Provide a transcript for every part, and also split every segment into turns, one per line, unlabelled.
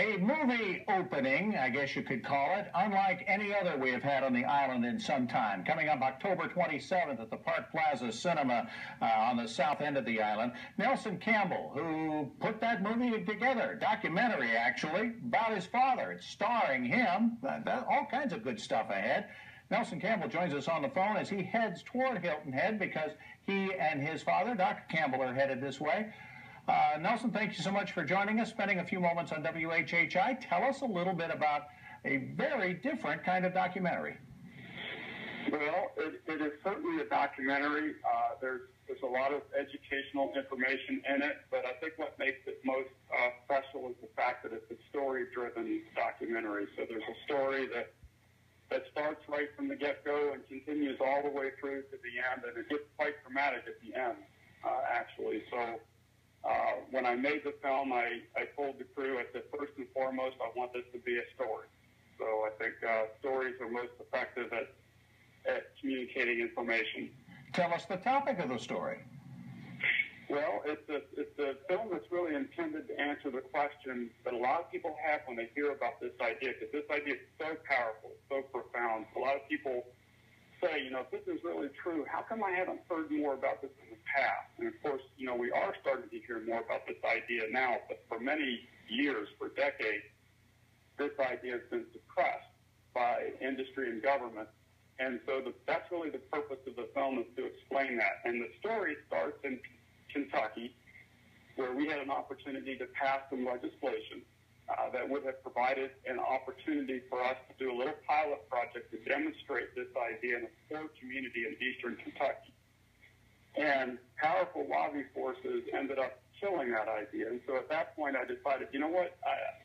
A movie opening, I guess you could call it, unlike any other we have had on the island in some time. Coming up October 27th at the Park Plaza Cinema on the south end of the island. Nelson Campbell, who put that movie together, documentary actually, about his father. It's starring him. All kinds of good stuff ahead. Nelson Campbell joins us on the phone as he heads toward Hilton Head because he and his father, Dr. Campbell, are headed this way. Nelson, thank you so much for joining us, spending a few moments on WHHI. Tell us a little bit about a very different kind of documentary.
Well, it is certainly a documentary. There's a lot of educational information in it, but I think what makes it most special is the fact that it's a story-driven documentary. So there's a story that starts right from the get-go and continues all the way through to the end, and it gets quite dramatic at the end, actually. So when I made the film, I told the crew, I said, first and foremost, I want this to be a story. So I think stories are most effective at communicating information.
Tell us the topic of the story.
Well, it's a film that's really intended to answer the question that a lot of people have when they hear about this idea, because this idea is so powerful, so profound. A lot of people say, if this is really true, how come I haven't heard more about this in the past? And of course, we are starting to hear more about this idea now, but for many years, for decades, this idea has been suppressed by industry and government. And so that's really the purpose of the film, is to explain that. And the story starts in Kentucky, where we had an opportunity to pass some legislation that would have provided an opportunity for us to do a little pilot project to demonstrate this idea in a poor community in eastern Kentucky. And powerful lobby forces ended up killing that idea. And so at that point, I decided, you know what,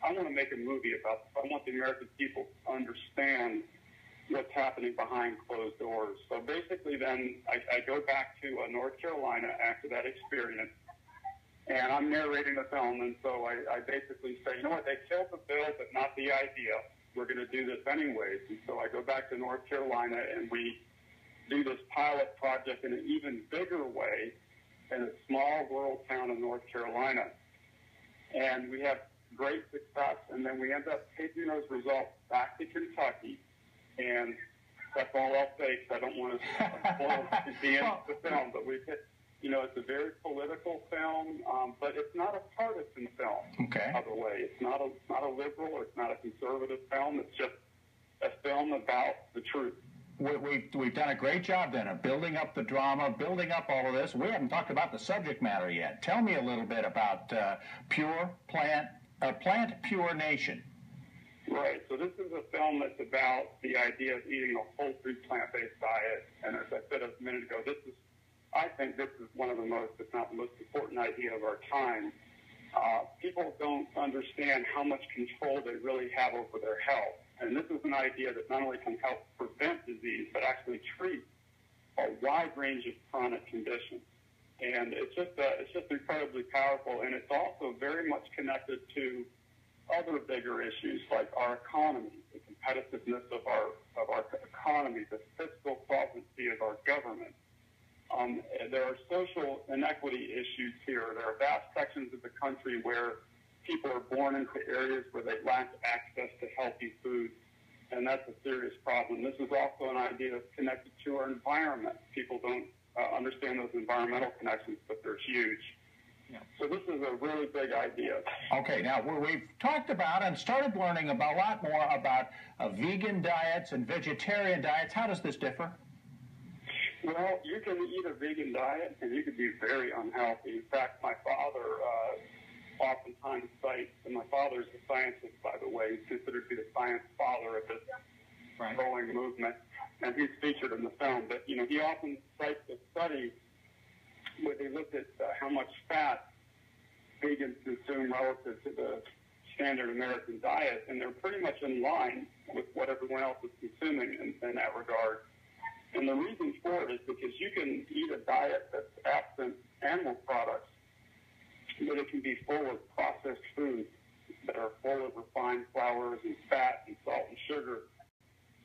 I want to make a movie about this. I want the American people to understand what's happening behind closed doors. So basically then I go back to North Carolina after that experience, and I'm narrating the film, and so I basically say, you know what, they killed the bill, but not the idea. We're going to do this anyways. And so I go back to North Carolina, and we do this pilot project in an even bigger way in a small rural town in North Carolina. And we have great success, and then we end up taking those results back to Kentucky. And that's all I'll say, because I don't want to spoil the end of the film. But it's a very political film, but it's not a partisan film.
Okay.
By the way, it's not a liberal or it's not a conservative film. It's just a film about the truth.
We've done a great job then of building up the drama, building up all of this. We haven't talked about the subject matter yet. Tell me a little bit about PlantPure Nation.
Right. So this is a film that's about the idea of eating a whole food plant-based diet. And as I said a minute ago, I think this is one of the most, if not the most important idea of our time. People don't understand how much control they really have over their health. And this is an idea that not only can help prevent disease, but actually treat a wide range of chronic conditions. And it's just incredibly powerful. And it's also very much connected to other bigger issues like our economy, the competitiveness of our economy, the fiscal solvency of our government. There are social inequity issues here. There are vast sections of the country where people are born into areas where they lack access to healthy food, and that's a serious problem. This is also an idea that's connected to our environment. People don't understand those environmental connections, but they're huge. Yeah. So this is a really big idea.
Okay, now we've talked about and started learning about a lot more about vegan diets and vegetarian diets. How does this differ?
Well, you can eat a vegan diet and you can be very unhealthy. In fact, my father oftentimes cites, and my father's a scientist, by the way, he's considered to be the science father of this growing movement, and he's featured in the film. But, he often cites a study where they looked at how much fat vegans consume relative to the standard American diet, and they're pretty much in line with what everyone else is consuming in that regard. And the reason for it is because you can eat a diet that's absent animal products, but it can be full of processed foods that are full of refined flours and fat and salt and sugar.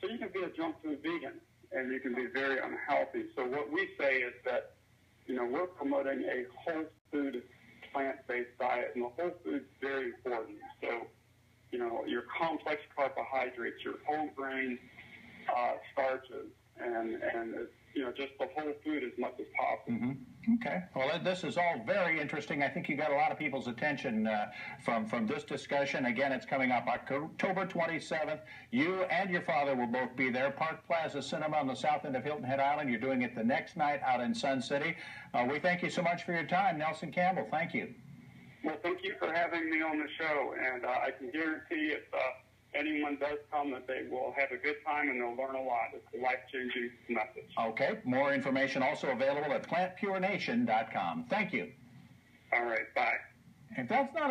So you can be a junk food vegan, and you can be very unhealthy. So what we say is that, we're promoting a whole food plant-based diet, and the whole food's very important. So your complex carbohydrates, your whole grain starches, and just the whole food as much as possible.
Mm-hmm. Okay. Well, this is all very interesting. I think you got a lot of people's attention from this discussion. Again, it's coming up October 27th. You and your father will both be there. Park Plaza Cinema on the south end of Hilton Head Island. You're doing it the next night out in Sun City. We thank you so much for your time, Nelson Campbell. Thank you.
Well, thank you for having me on the show, and I can guarantee if anyone does come that they will have a good time and they'll learn a lot. It's a life-changing message.
Okay. More information also available at PlantPureNation.com. Thank you.
All right. Bye.
If that's not